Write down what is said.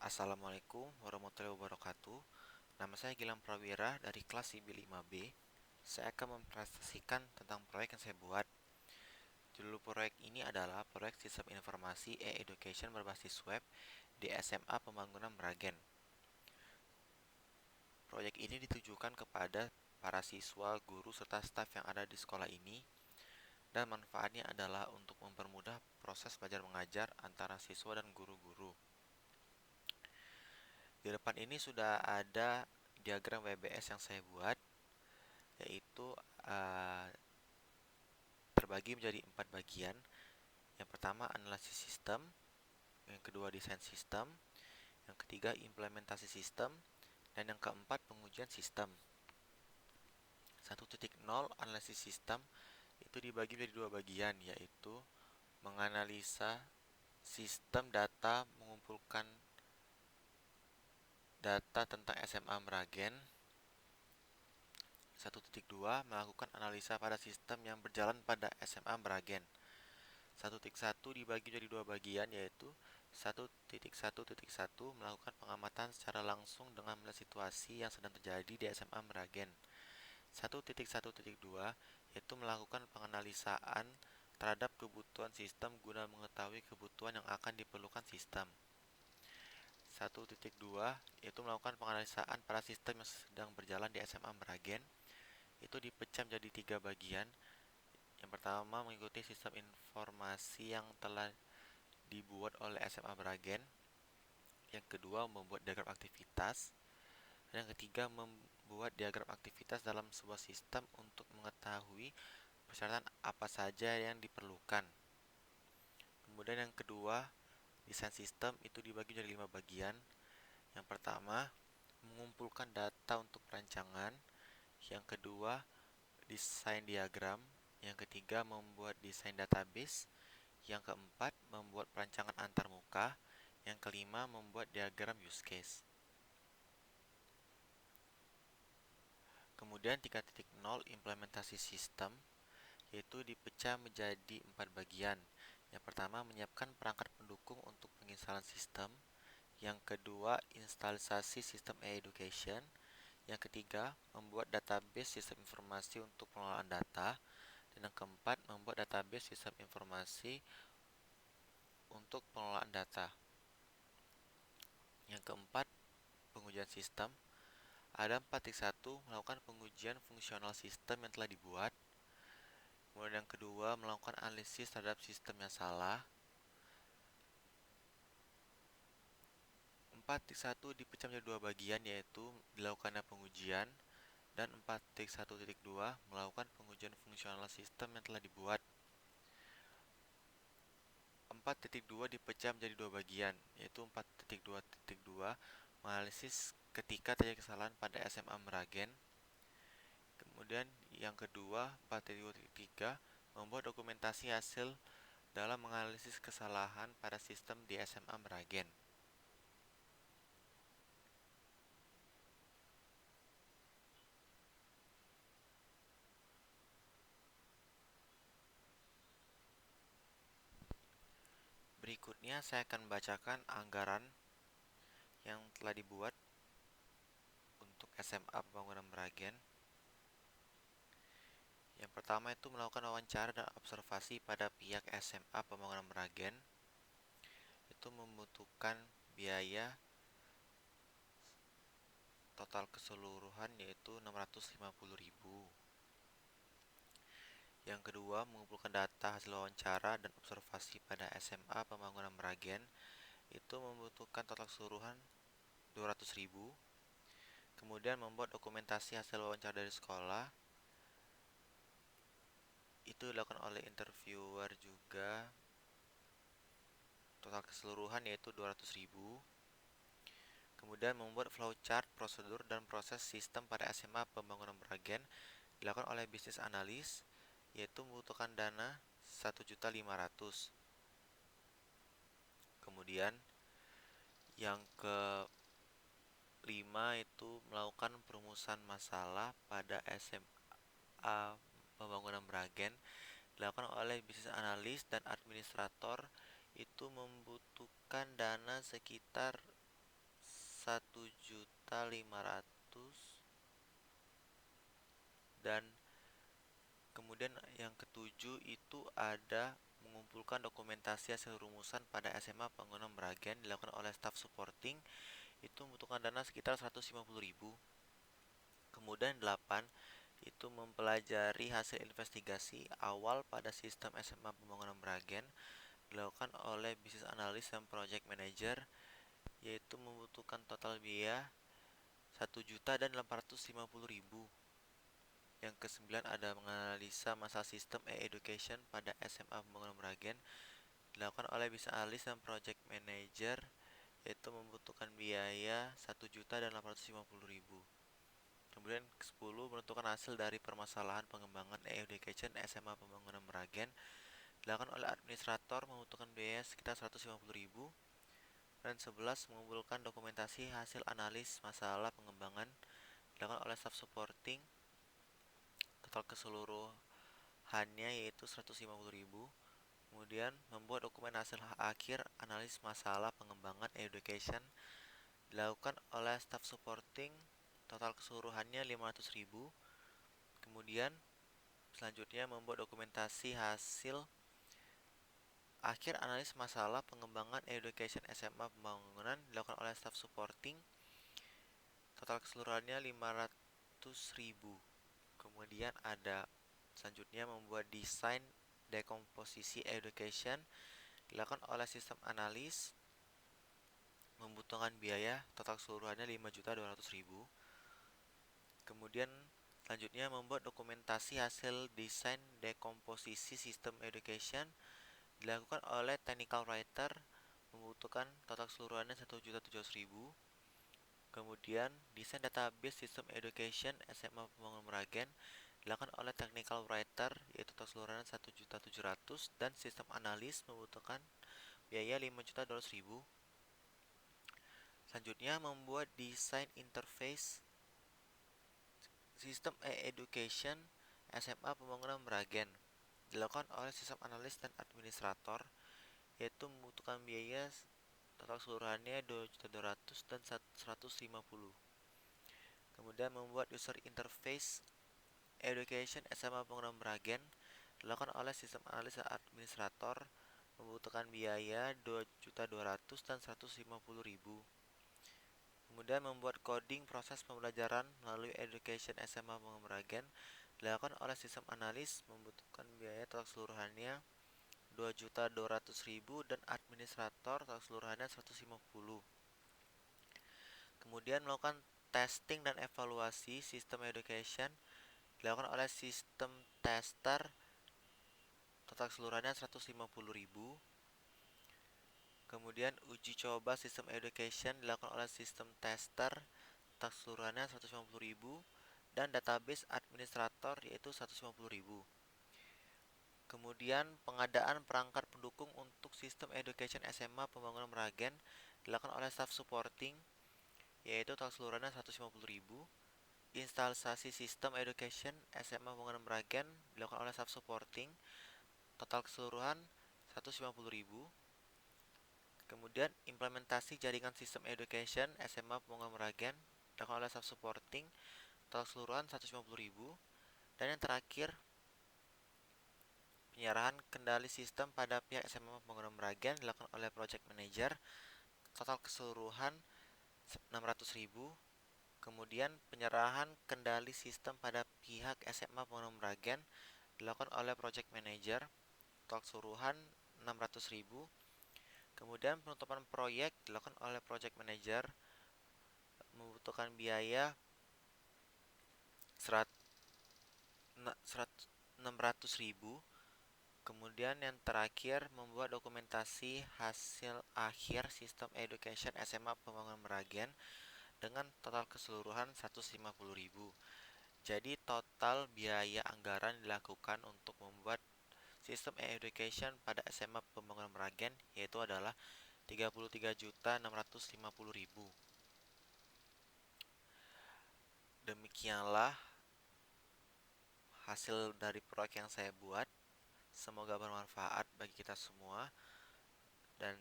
Assalamualaikum warahmatullahi wabarakatuh. Nama saya Gilang Prawira dari kelas IB 5B. Saya akan mempresentasikan tentang proyek yang saya buat. Judul proyek ini adalah Proyek Sistem Informasi E-Education berbasis web di SMA Pembangunan Meragen. Proyek ini ditujukan kepada para siswa, guru, serta staf yang ada di sekolah ini, dan manfaatnya adalah untuk mempermudah proses belajar mengajar antara siswa dan guru-guru. Di depan ini sudah ada diagram WBS yang saya buat, yaitu uh, terbagi menjadi 4 bagian. Yang pertama analisis sistem, yang kedua desain sistem, yang ketiga implementasi sistem, dan yang keempat pengujian sistem. 1.0 analisis sistem itu dibagi menjadi dua bagian, yaitu menganalisa sistem data, mengumpulkan data tentang SMA Meragen. 1.2 melakukan analisa pada sistem yang berjalan pada SMA Meragen. 1.1 dibagi jadi dua bagian, yaitu 1.1.1 melakukan pengamatan secara langsung dengan melihat situasi yang sedang terjadi di SMA Meragen. 1.1.2 yaitu melakukan penganalisaan terhadap kebutuhan sistem guna mengetahui kebutuhan yang akan diperlukan sistem. 1.2 yaitu melakukan penganalisaan pada sistem yang sedang berjalan di SMA Meragen. Itu dipecah menjadi tiga bagian. Yang pertama mengikuti sistem informasi yang telah dibuat oleh SMA Meragen. Yang kedua membuat diagram aktivitas. Dan yang ketiga membuat diagram aktivitas dalam sebuah sistem untuk mengetahui persyaratan apa saja yang diperlukan. Kemudian yang kedua, desain sistem itu dibagi menjadi 5 bagian. Yang pertama, mengumpulkan data untuk perancangan. Yang kedua, desain diagram. Yang ketiga, membuat desain database. Yang keempat, membuat perancangan antarmuka. Yang kelima, membuat diagram use case. Kemudian 3.0 implementasi sistem, yaitu dipecah menjadi 4 bagian. Yang pertama, menyiapkan perangkat pendukung untuk penginstalan sistem. Yang kedua, instalasi sistem e-education. Yang ketiga, membuat database sistem informasi untuk pengelolaan data. Dan yang keempat, membuat database sistem informasi untuk pengelolaan data. Yang keempat, pengujian sistem. Ada 4.1 melakukan pengujian fungsional sistem yang telah dibuat. Kemudian yang kedua, melakukan analisis terhadap sistem yang salah. 4.1 dipecah menjadi dua bagian, yaitu dilakukannya pengujian, dan 4.1.2 melakukan pengujian fungsional sistem yang telah dibuat. 4.2 dipecah menjadi dua bagian, yaitu 4.2.2 menganalisis ketika terjadi kesalahan pada SMA Meragen. Kemudian yang kedua, 4.3 membuat dokumentasi hasil dalam menganalisis kesalahan pada sistem di SMA Meragen. Berikutnya saya akan membacakan anggaran yang telah dibuat untuk SMA Pembangunan Meragen. Yang pertama itu melakukan wawancara dan observasi pada pihak SMA Pembangunan Meragen. Itu membutuhkan biaya total keseluruhan yaitu 650.000. Yang kedua, mengumpulkan data hasil wawancara dan observasi pada SMA Pembangunan Meragen. Itu membutuhkan total keseluruhan 200.000. Kemudian membuat dokumentasi hasil wawancara dari sekolah. Itu dilakukan oleh interviewer juga. Total keseluruhan yaitu 200.000. Kemudian membuat flowchart, prosedur, dan proses sistem pada SMA Pembangunan Meragen dilakukan oleh bisnis analis, yaitu membutuhkan dana 1.500.000. Kemudian yang kelima itu melakukan perumusan masalah pada SMA Pembangunan Meragen dilakukan oleh bisnis analis dan administrator. Itu membutuhkan dana sekitar 1.500.000, dan kemudian yang ketujuh itu ada mengumpulkan dokumentasi hasil rumusan pada SMA Bangunan Meragen dilakukan oleh staf supporting, itu membutuhkan dana sekitar 150.000. Kemudian 8 itu mempelajari hasil investigasi awal pada sistem SMA Pembangunan Meragen dilakukan oleh bisnis analis dan project manager, yaitu membutuhkan total biaya 1.850.000. Yang kesembilan ada menganalisa masalah sistem e-education pada SMA Pembangunan Meragen dilakukan oleh bisnis analis dan project manager, yaitu membutuhkan biaya 1.850.000. Kemudian ke-10 menentukan hasil dari permasalahan pengembangan e-education SMA Pembangunan Meragen dilakukan oleh administrator, membutuhkan biaya sekitar 150.000. Dan 11 mengumpulkan dokumentasi hasil analis masalah pengembangan dilakukan oleh staff supporting, total keseluruhannya yaitu 150.000. Kemudian membuat dokumen hasil akhir analis masalah pengembangan education dilakukan oleh staff supporting, total keseluruhannya 500.000. Kemudian selanjutnya membuat dokumentasi hasil akhir analis masalah pengembangan education SMA Pembangunan dilakukan oleh staff supporting, total keseluruhannya 500.000. Kemudian ada selanjutnya membuat desain dekomposisi education dilakukan oleh sistem analis, membutuhkan biaya total keseluruhannya 5.200.000. Kemudian selanjutnya membuat dokumentasi hasil desain dekomposisi sistem education dilakukan oleh technical writer, membutuhkan total keseluruhannya 1.700.000. Kemudian desain database sistem education SMA Pembangunan Meragen dilakukan oleh technical writer, yaitu total keseluruhannya 1.700.000, dan sistem analis membutuhkan biaya 5.200.000. Selanjutnya membuat desain interface sistem e-education SMA Pembangunan Meragen dilakukan oleh sistem analis dan administrator, yaitu membutuhkan biaya total keseluruhannya 2.200.000 dan 150. Kemudian membuat user interface education SMA Pembangunan Meragen dilakukan oleh sistem analis dan administrator, membutuhkan biaya 2.200.000 dan 150.000. Kemudian membuat coding proses pembelajaran melalui education SMA Pembangunan Meragen dilakukan oleh sistem analis, membutuhkan biaya total keseluruhannya 2.200.000 dan administrator total keseluruhannya 150. Kemudian melakukan testing dan evaluasi sistem education dilakukan oleh sistem tester, total keseluruhannya 150.000. Kemudian uji coba sistem education dilakukan oleh sistem tester, total keseluruhannya 150.000, dan database administrator yaitu 150.000. Kemudian pengadaan perangkat pendukung untuk sistem education SMA Pembangunan Meragen dilakukan oleh staff supporting, yaitu total keseluruhannya 150.000. Instalasi sistem education SMA Pembangunan Meragen dilakukan oleh staff supporting, total keseluruhan 150.000. Kemudian implementasi jaringan sistem education SMA Pembangunan Meragen dilakukan oleh staff supporting, total keseluruhan 150.000. Dan yang terakhir, penyerahan kendali sistem pada pihak SMA Pembangunan Meragen dilakukan oleh project manager, total keseluruhan 600.000. Kemudian penyerahan kendali sistem pada pihak SMA Pembangunan Meragen dilakukan oleh project manager, total keseluruhan 600.000. Kemudian penutupan proyek dilakukan oleh project manager, membutuhkan biaya 600.000. Kemudian yang terakhir membuat dokumentasi hasil akhir sistem education SMA Pembangunan Meragen dengan total keseluruhan 150.000. Jadi total biaya anggaran dilakukan untuk membuat sistem e-education pada SMA Pembangunan Meragen yaitu adalah 33.650.000. Demikianlah hasil dari proyek yang saya buat. Semoga bermanfaat bagi kita semua dan